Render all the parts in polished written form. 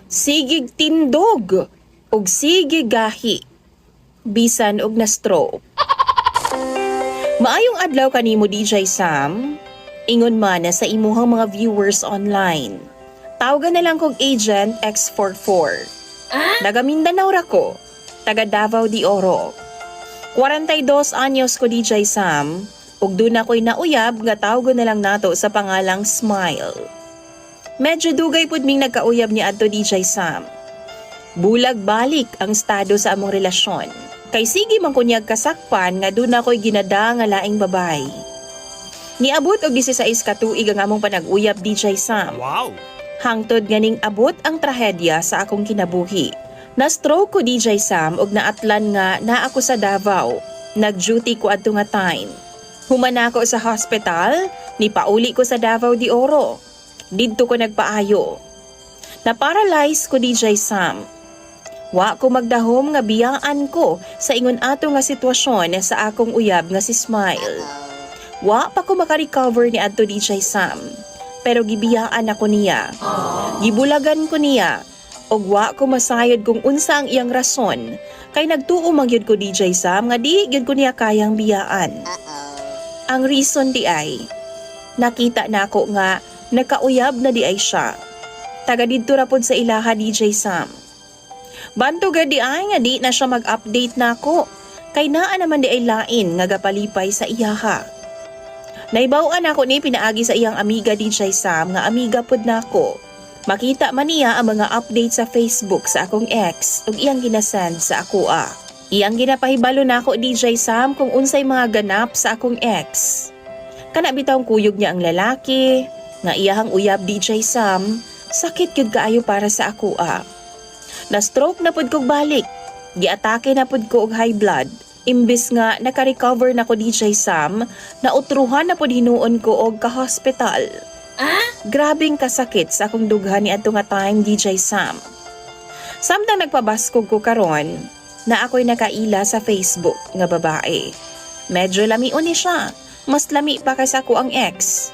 sigig tindog ug sigig gahi bisan og na-stroke. Maayong adlaw kanimo DJ Sam. Ingon man na sa imuhang mga viewers online. Tawagan na lang kong Agent X44. Taga Mindanao ra ko, taga Davao de Oro. 42 anyos ko DJ Sam, ug doon ako'y nauyab nga tawagan na lang nato sa pangalang Smile. Medyo dugay pud ming nagkauyab ni adto DJ Sam. Bulag balik ang estado sa among relasyon. Kay sige man kunyag kasakpan nga doon ako'y ginada nga laing babay. Niabot og 16 ka tuig ang among panag-uyab DJ Sam. Wow! Hangtod ganing abot ang trahedya sa akong kinabuhi. Na-stroke ko DJ Sam og naatlan nga naa ako sa Davao. Nag-duty ko adto nga time. Humana ko sa hospital, nipauli ko sa Davao de Oro. Didto ko nagpaayo. Na-paralyze ko DJ Sam. Wa ko magdahom nga biyaan ko sa ingon ato nga sitwasyon sa akong uyab nga si Smile. Wa pa ko makarecover ni adto DJ Sam, pero gibiyaan ako niya. Gibulagan ko niya, og wa ko masayod kung unsa ang iyang rason, kay nagtuo man gyud ko DJ Sam nga di gyud ko niya kayang biyaan. Ang reason di ay, nakita na ako nga nakauyab na di ay siya. Taga didto ra pod sa ilaha DJ Sam. Banto gadi ay nga di na siya mag-update na ako, kay naa naman di ay lain nga gapalipay sa iyaha. Naibawan ako ni pinaagi sa iyang amiga DJ Sam nga amiga pod nako. Makita man niya ang mga update sa Facebook sa akong ex ug iyang ginasend sa ako. Iyang ginapahibalo nako DJ Sam kung unsay mga ganap sa akong ex. Kana bitawng kuyog niya ang lalaki nga iyahang uyab DJ Sam, sakit gyud kaayo para sa ako. Na-stroke na pud kog balik. Giatake na pud ko og high blood. Imbis nga naka-recover na ko DJ Sam, nautruhan na pud hinuon ko og ka-hospital. Grabing kasakit sa akong dughan ni adto nga time DJ Sam. Samtang nagpabaskog ko karon, na ako'y nakaila sa Facebook nga babae. Medyo lamion ni siya. Mas lami pa kaysa ko ang ex.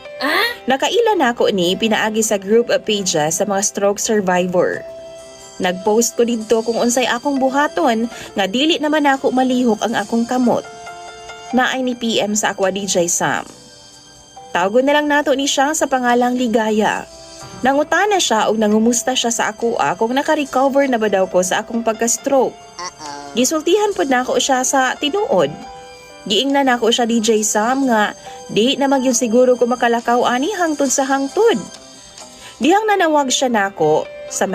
Nakaila na ako ni pinaagi sa group of pages sa mga stroke survivor. Nagpost ko dito kung unsay akong buhaton nga dili naman ako malihok ang akong kamot. Naay ni PM sa ako DJ Sam. Tawagon na lang nato ni siya sa pangalang Ligaya. Nangutana siya og nangumusta siya sa ako kung naka-recover na ba daw ko sa akong pagka-stroke. Gisultihan pod nako siya sa tinuod. Giingnan nako siya DJ Sam nga di na magyud siguro ko makalakaw ani hangtod sa hangtod. Dihang nanawag siya nako sa